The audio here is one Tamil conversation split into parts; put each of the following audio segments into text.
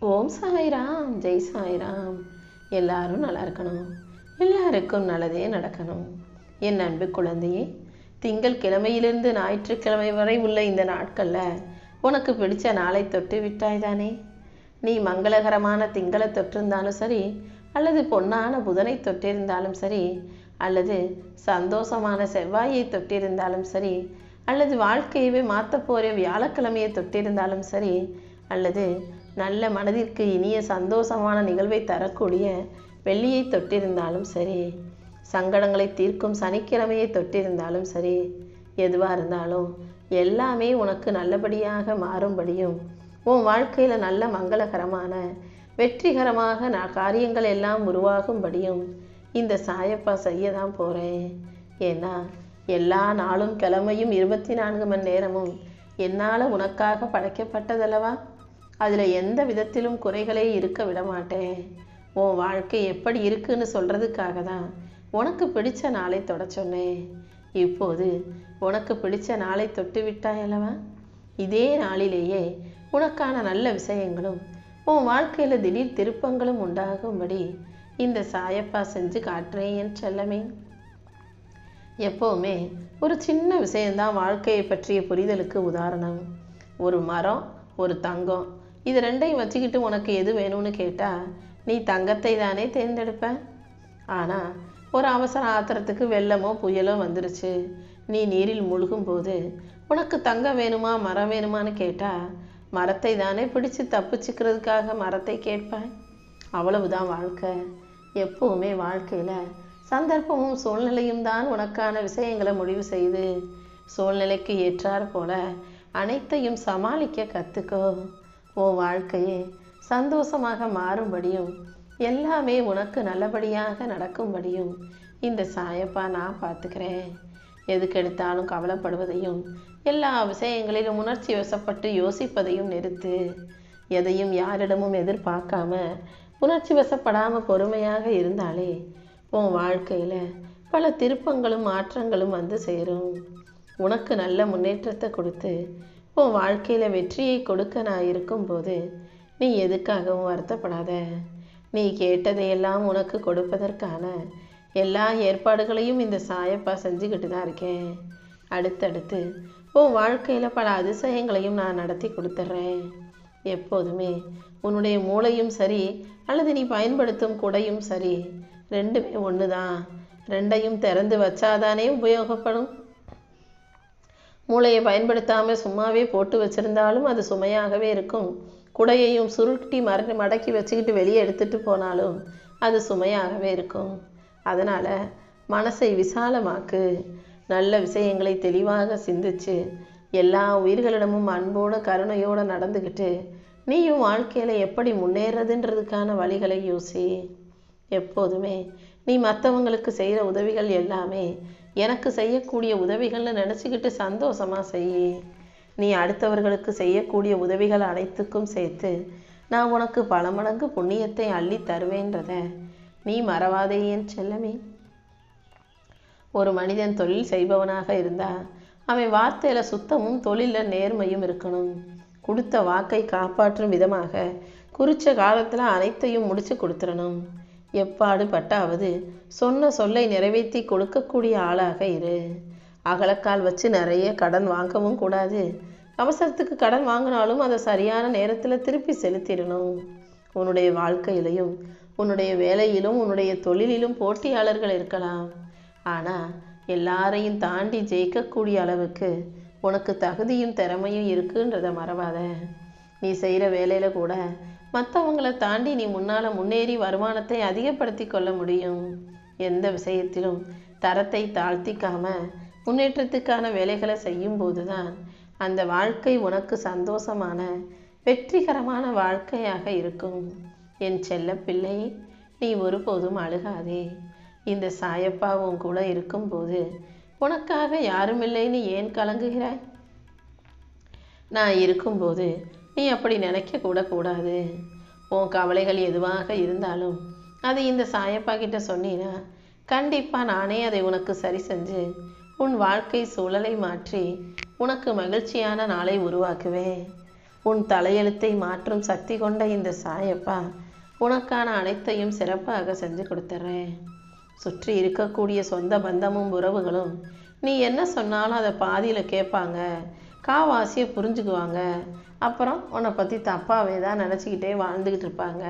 ஓம் சாய்ராம், ஜெய் சாய்ராம். எல்லாரும் நல்லா இருக்கணும், எல்லாருக்கும் நல்லதே நடக்கணும். என் அன்பு குழந்தையே, திங்கள் கிழமையிலிருந்து ஞாயிற்றுக்கிழமை வரை உள்ள இந்த நாட்களில் உனக்கு பிடிச்ச நாளை தொட்டு விட்டாய் தானே. நீ மங்களகரமான திங்களை தொட்டிருந்தாலும் சரி, அல்லது பொன்னான புதனை தொட்டிருந்தாலும் சரி, அல்லது சந்தோஷமான செவ்வாயை தொட்டிருந்தாலும் சரி, அல்லது வாழ்க்கையவே மாற்ற போகிற வியாழக்கிழமையை தொட்டிருந்தாலும் சரி, அல்லது நல்ல மனதிற்கு இனிய சந்தோஷமான நிகழ்வை தரக்கூடிய வெள்ளியை தொட்டிருந்தாலும் சரி, சங்கடங்களை தீர்க்கும் சனிக்கிழமையை தொட்டிருந்தாலும் சரி, எதுவாக இருந்தாலும் எல்லாமே உனக்கு நல்லபடியாக மாறும்படியும் உன் வாழ்க்கையில் நல்ல மங்களகரமான வெற்றிகரமாக காரியங்கள் எல்லாம் உருவாகும்படியும் இந்த சாயப்பா செய்ய தான் போகிறேன். ஏன்னா எல்லா நாளும் கிழமையும் 24 மணி நேரமும் என்னால் உனக்காக படைக்கப்பட்டதல்லவா. அதில் எந்த விதத்திலும் குறைகளே இருக்க விட மாட்டேன். உன் வாழ்க்கை எப்படி இருக்குன்னு சொல்கிறதுக்காக தான் உனக்கு பிடிச்ச நாளை தொட சொன்னேன். இப்போது உனக்கு பிடிச்ச நாளை தொட்டு விட்டாய் அல்லவா. இதே நாளிலேயே உனக்கான நல்ல விஷயங்களும் உன் வாழ்க்கையில் திடீர் திருப்பங்களும் உண்டாகும்படி இந்த சாயப்பா செஞ்சு காட்டுறேன் என் செல்லமே. எப்போவுமே ஒரு சின்ன விஷயம்தான் வாழ்க்கையை பற்றிய புரிதலுக்கு உதாரணம். ஒரு மரம், ஒரு தங்கம், இது ரெண்டையும் வச்சுக்கிட்டு உனக்கு எது வேணும்னு கேட்டால் நீ தங்கத்தை தானே தேர்ந்தெடுப்ப. ஆனால் ஒரு அவசர ஆத்திரத்துக்கு வெள்ளமோ புயலோ வந்துருச்சு, நீ நீரில் முழுகும்போது உனக்கு தங்கம் வேணுமா மரம் வேணுமான்னு கேட்டால் மரத்தை தானே பிடிச்சு தப்பிச்சுக்கிறதுக்காக மரத்தை கேட்பாய். அவ்வளவுதான் வாழ்க்கை. எப்போவுமே வாழ்க்கையில் சந்தர்ப்பமும் சூழ்நிலையும் தான் உனக்கான விஷயங்களை முடிவு செய்து சூழ்நிலைக்கு ஏற்றார் போல அனைத்தையும் சமாளிக்க கற்றுக்கோ. உன் வாழ்க்கையே சந்தோஷமாக மாறும்படியும் எல்லாமே உனக்கு நல்லபடியாக நடக்கும்படியும் இந்த சாயப்பா நான் பார்த்துக்கிறேன். எதுக்கெடுத்தாலும் கவலைப்படுவதையும் எல்லா விஷயங்களிலும் உணர்ச்சி வசப்பட்டு யோசிப்பதையும் நிறுத்து. எதையும் யாரிடமும் எதிர்பார்க்காம உணர்ச்சி வசப்படாமல் பொறுமையாக இருந்தாலே உன் வாழ்க்கையில் பல திருப்பங்களும் மாற்றங்களும் வந்து சேரும். உனக்கு நல்ல முன்னேற்றத்தை கொடுத்து உன் வாழ்க்கையில் வெற்றியை கொடுக்க நான் இருக்கும்போது நீ எதுக்காகவும் வருத்தப்படாத. நீ கேட்டதையெல்லாம் உனக்கு கொடுப்பதற்கான எல்லா ஏற்பாடுகளையும் இந்த சாயப்பா செஞ்சுக்கிட்டு தான் இருக்கேன். அடுத்தடுத்து உன் வாழ்க்கையில் பல அதிசயங்களையும் நான் நடத்தி கொடுத்துட்றேன். எப்போதுமே உன்னுடைய மூளையும் சரி, அல்லது நீ பயன்படுத்தும் குடையும் சரி, ரெண்டுமே ஒன்று தான். ரெண்டையும் திறந்து வச்சாதானே உபயோகப்படும். மூளையை பயன்படுத்தாமல் சும்மாவே போட்டு வச்சிருந்தாலும் அது சுமையாகவே இருக்கும். குடையையும் சுருட்டி மடக்கி வச்சுக்கிட்டு வெளியே எடுத்துட்டு போனாலும் அது சுமையாகவே இருக்கும். அதனால் மனசை விசாலமாக்கு. நல்ல விஷயங்களை தெளிவாக சிந்திச்சு எல்லா உயிர்களிடமும் அன்போடு கருணையோடு நடந்துக்கிட்டு நீயும் வாழ்க்கையில் எப்படி முன்னேறதுன்றதுக்கான வழிகளை யோசி. எப்போதுமே நீ மற்றவங்களுக்கு செய்கிற உதவிகள் எல்லாமே எனக்கு செய்யக்கூடிய உதவிகள்னு நினச்சிக்கிட்டு சந்தோஷமாக செய். நீ அடுத்தவர்களுக்கு செய்யக்கூடிய உதவிகள் அனைத்துக்கும் சேர்த்து நான் உனக்கு பல மடங்கு புண்ணியத்தை அள்ளி தருவேன்றத நீ மறவாதே என் செல்லமே. ஒரு மனிதன் தொழில் செய்பவனாக இருந்தால் அவன் வார்த்தையில் சுத்தமும் தொழிலில் நேர்மையும் இருக்கணும். கொடுத்த வாக்கை காப்பாற்றும் விதமாக குறித்த காலத்தில் அனைத்தையும் முடிச்சு கொடுத்துடணும். எப்பாடு பட்டாவது சொன்ன சொல்லை நிறைவேற்றி கொடுக்கக்கூடிய ஆளாக இரு. அகலக்கால் வச்சு நிறைய கடன் வாங்கவும் கூடாது. அவசரத்துக்கு கடன் வாங்கினாலும் அதை சரியான நேரத்தில் திருப்பி செலுத்திடணும். உன்னுடைய வாழ்க்கையிலையும் உன்னுடைய வேலையிலும் உன்னுடைய தொழிலிலும் போட்டியாளர்கள் இருக்கலாம். ஆனால் எல்லாரையும் தாண்டி ஜெயிக்கக்கூடிய அளவுக்கு உனக்கு தகுதியும் திறமையும் இருக்குன்றதை மறவாத. நீ செய்கிற வேலையில் கூட மற்றவங்களை தாண்டி நீ முன்னால் முன்னேறி வருமானத்தை அதிகப்படுத்தி கொள்ள முடியும். எந்த விஷயத்திலும் தரத்தை தாழ்த்திக்காம முன்னேற்றத்துக்கான வேலைகளை செய்யும்போது தான் அந்த வாழ்க்கை உனக்கு சந்தோஷமான வெற்றிகரமான வாழ்க்கையாக இருக்கும். என் செல்ல பிள்ளை, நீ ஒருபோதும் அழுகாதே. இந்த சாயப்பா உன் கூட இருக்கும்போது உனக்காக யாருமில்லைன்னு ஏன் கலங்குகிறாய்? நான் இருக்கும்போது நீ அப்படி நினைக்க கூட கூடாது. உன் கவலைகள் எதுவாக இருந்தாலும் அதை இந்த சாயப்பா கிட்ட சொன்னீன்னா கண்டிப்பாக நானே அதை உனக்கு சரி செஞ்சு உன் வாழ்க்கை சூழலை மாற்றி உனக்கு மகிழ்ச்சியான நாளை உருவாக்குவேன். உன் தலையெழுத்தை மாற்றும் சக்தி கொண்ட இந்த சாயப்பா உனக்கான அனைத்தையும் சிறப்பாக செஞ்சு கொடுத்துட்றேன். சுற்றி இருக்கக்கூடிய சொந்த பந்தமும் உறவுகளும் நீ என்ன சொன்னாலும் அதை பாதியில் கேட்பாங்க, காவாசியை புரிஞ்சுக்குவாங்க. அப்புறம் உன்னை பற்றி தப்பாகவே தான் நினச்சிக்கிட்டே வாழ்ந்துக்கிட்டு இருப்பாங்க.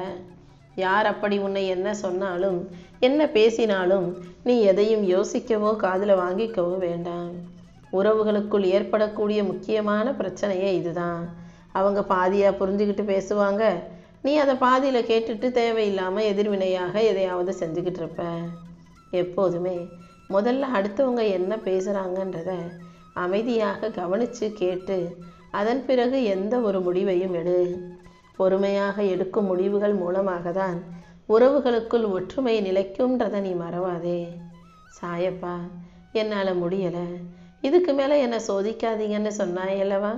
யார் அப்படி உன்னை என்ன சொன்னாலும் என்ன பேசினாலும் நீ எதையும் யோசிக்கவோ காதில் வாங்கிக்கவோ வேண்டாம். உறவுகளுக்குள் ஏற்படக்கூடிய முக்கியமான பிரச்சனையே இதுதான். அவங்க பாதியாக புரிஞ்சுக்கிட்டு பேசுவாங்க, நீ அதை பாதியில் கேட்டுட்டு தேவையில்லாமல் எதிர்வினையாக எதையாவது செஞ்சுக்கிட்டு இருப்ப. எப்போதுமே முதல்ல அடுத்தவங்க என்ன பேசுகிறாங்கன்றத அமைதியாக கவனித்து கேட்டு அதன் பிறகு எந்த ஒரு முடிவையும் எடு. பொறுமையாக எடுக்கும் முடிவுகள் மூலமாக தான் உறவுகளுக்குள் ஒற்றுமை நிலைக்கும்ன்றதை நீ மறவாதே. சாயப்பா, என்னால் முடியலை, இதுக்கு மேலே என்னை சோதிக்காதீங்கன்னு சொன்னாயல்லவா?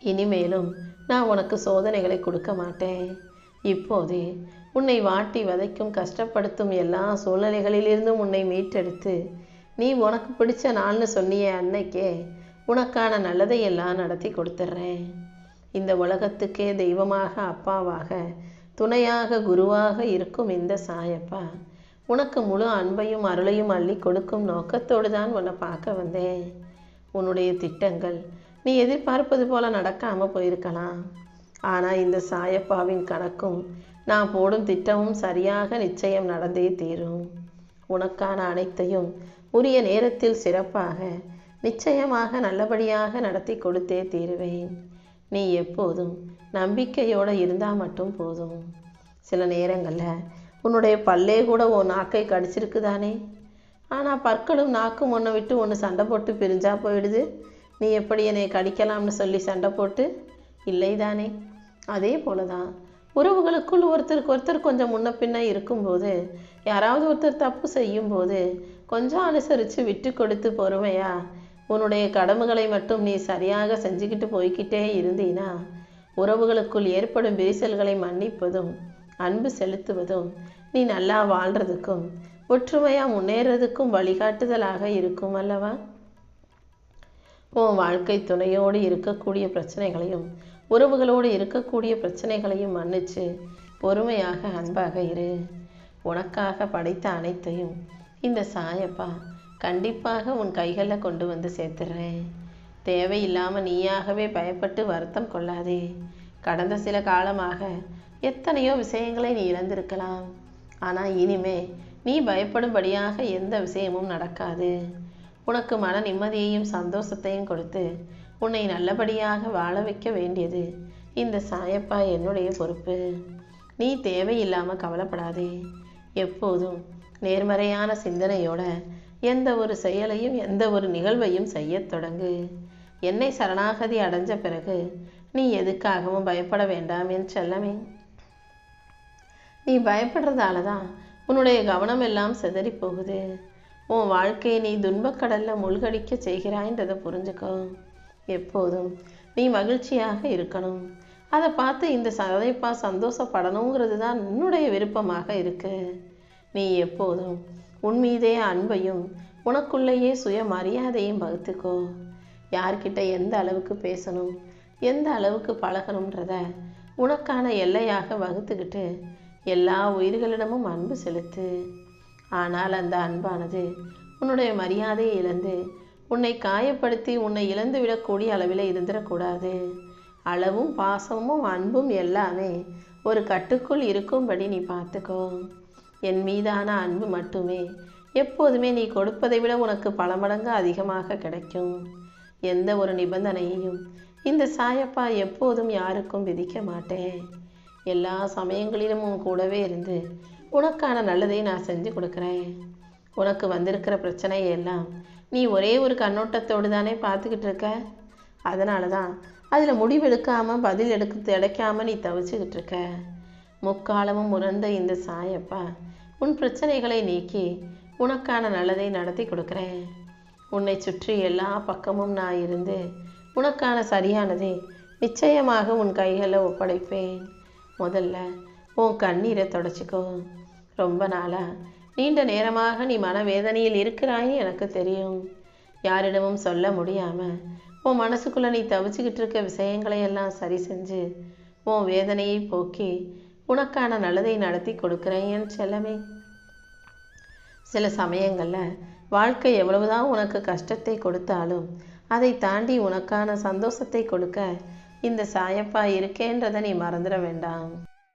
இனிமேலும் நான் உனக்கு சோதனைகளை கொடுக்க மாட்டேன். இப்போதே உன்னை வாட்டி வதைக்கும் கஷ்டப்படுத்தும் எல்லா சூழ்நிலைகளிலிருந்தும் உன்னை மீட்டெடுத்து நீ உனக்கு பிடிச்ச நாள்னு சொன்னிய அன்னைக்கே உனக்கான நல்லதை எல்லாம் நடத்தி கொடுத்துட்றேன். இந்த உலகத்துக்கே தெய்வமாக, அப்பாவாக, துணையாக, குருவாக இருக்கும் இந்த சாயப்பா உனக்கு முழு அன்பையும் அருளையும் அள்ளி கொடுக்கும் நோக்கத்தோடு தான் உன்னை பார்க்க வந்தேன். உன்னுடைய திட்டங்கள் நீ எதிர்பார்ப்பது போல நடக்காமல் போயிருக்கலாம். ஆனால் இந்த சாயப்பாவின் கணக்கும் நான் போடும் திட்டமும் சரியாக நிச்சயம் நடந்தே தீரும். உனக்கான அனைத்தையும் உரிய நேரத்தில் சிறப்பாக நிச்சயமாக நல்லபடியாக நடத்தி கொடுத்தே தீருவேன். நீ எப்போதும் நம்பிக்கையோடு இருந்தால் மட்டும் போதும். சில நேரங்களில் உன்னுடைய பல்லே கூட உன் நாக்கை கடிச்சிருக்குதானே, ஆனால் பற்களும் நாக்கும் ஒன்றை விட்டு ஒன்று சண்டை போட்டு பிரிஞ்சா போயிடுது. நீ எப்படி என்னை கடிக்கலாம்னு சொல்லி சண்டை போட்டு இல்லைதானே? அதே போல தான் உறவுகளுக்குள் ஒருத்தருக்கு ஒருத்தர் கொஞ்சம் முன்ன பின்ன இருக்கும்போது, யாராவது ஒருத்தர் தப்பு செய்யும்போது கொஞ்சம் அனுசரித்து விட்டு கொடுத்து பொறுமையா உன்னுடைய கடமைகளை மட்டும் நீ சரியாக செஞ்சுக்கிட்டு போய்கிட்டே இருந்தீனா உறவுகளுக்குள் ஏற்படும் விரிசல்களை மன்னிப்பதும் அன்பு செலுத்துவதும் நீ நல்லா வாழ்கிறதுக்கும் ஒற்றுமையாக முன்னேறதுக்கும் வழிகாட்டுதலாக இருக்கும் அல்லவா? உன் வாழ்க்கை துணையோடு இருக்கக்கூடிய பிரச்சனைகளையும் உறவுகளோடு இருக்கக்கூடிய பிரச்சனைகளையும் மன்னிச்சு பொறுமையாக அன்பாக இரு. உனக்காக படைத்த அனைத்தையும் இந்த சாயப்பா கண்டிப்பாக உன் கைகளில் கொண்டு வந்து சேர்த்துடுறேன். தேவையில்லாமல் நீயாகவே பயப்பட்டு வருத்தம் கொள்ளாதே. கடந்த சில காலமாக எத்தனையோ விஷயங்களை நீ இழந்திருக்கலாம். ஆனால் இனிமே நீ பயப்படும்படியாக எந்த விஷயமும் நடக்காது. உனக்கு மன நிம்மதியையும் சந்தோஷத்தையும் கொடுத்து உன்னை நல்லபடியாக வாழ வைக்க வேண்டியது இந்த சாயப்பா என்னுடைய பொறுப்பு. நீ தேவையில்லாமல் கவலைப்படாதே. எப்போதும் நேர்மறையான சிந்தனையோட எந்த ஒரு செயலையும் எந்த ஒரு நிகழ்வையும் செய்ய தொடங்கு. என்னை சரணாகதி அடைஞ்ச பிறகு நீ எதுக்காகவும் பயப்பட வேண்டாம் என் செல்லமே. நீ பயப்படுறதால தான் உன்னுடைய கவனம் எல்லாம் சிதறி போகுது. உன் வாழ்க்கையை நீ துன்பக்கடலில் மூழ்கடிக்க செய்கிறாய்ன்றதை புரிஞ்சுக்கோ. எப்போதும் நீ மகிழ்ச்சியாக இருக்கணும். அதை பார்த்து இந்த சாயப்பா சந்தோஷப்படணுங்கிறது தான் என்னுடைய விருப்பமாக இருக்கு. நீ எப்போதும் உன் மீதே அன்பையும் உனக்குள்ளேயே சுய மரியாதையும் வகுத்துக்கோ. யார்கிட்ட எந்த அளவுக்கு பேசணும், எந்த அளவுக்கு பழகணுன்றத உனக்கான எல்லையாக வகுத்துக்கிட்டு எல்லா உயிர்களிடமும் அன்பு செலுத்து. ஆனால் அந்த அன்பானது உன்னுடைய மரியாதையை இழந்து உன்னை காயப்படுத்தி உன்னை இழந்து விடக்கூடிய அளவில் இருந்துடக்கூடாது. அளவும் பாசமும் அன்பும் எல்லாமே ஒரு கட்டுக்குள் இருக்கும்படி நீ பார்த்துக்கோ. என் மீதான அன்பு மட்டுமே எப்போதுமே நீ கொடுப்பதை விட உனக்கு பல மடங்கு அதிகமாக கிடைக்கும். எந்த ஒரு நிபந்தனையையும் இந்த சாயப்பா எப்போதும் யாருக்கும் விதிக்க மாட்டேன். எல்லா சமயங்களிலும் உன் கூடவே இருந்து உனக்கான நல்லதை நான் செஞ்சு கொடுக்குறேன். உனக்கு வந்திருக்கிற பிரச்சனையெல்லாம் நீ ஒரே ஒரு கண்ணோட்டத்தோடு தானே பார்த்துக்கிட்டு இருக்க. அதனால தான் அதில் முடிவெடுக்காமல் பதில் எடுக்காமல் நீ தவிச்சுக்கிட்டு இருக்க. முக்காலமும் உணர்ந்த இந்த சாயப்பா உன் பிரச்சனைகளை நீக்கி உனக்கான நல்லதை நடத்தி கொடுக்குறேன். உன்னை சுற்றி எல்லா பக்கமும் நான் இருந்து உனக்கான சரியானதை நிச்சயமாக உன் கைகளில் ஒப்படைப்பேன். முதல்ல உன் கண்ணீரை தொடச்சிக்கோ. ரொம்ப நாளாக நீண்ட நேரமாக நீ மனவேதனையில் இருக்கிறாய் எனக்கு தெரியும். யாரிடமும் சொல்ல முடியாமல் உன் மனசுக்குள்ளே நீ தவிச்சுக்கிட்டு இருக்க விஷயங்களையெல்லாம் சரி செஞ்சு உன் வேதனையை போக்கி உனக்கான நல்லதை நடத்தி கொடுக்குறேன் என் செல்லமே. சில சமயங்களில் வாழ்க்கை எவ்வளவுதான் உனக்கு கஷ்டத்தை கொடுத்தாலும் அதை தாண்டி உனக்கான சந்தோஷத்தை கொடுக்க இந்த சாயப்பா இருக்கேன்றதை நீ மறந்துட வேண்டாம்.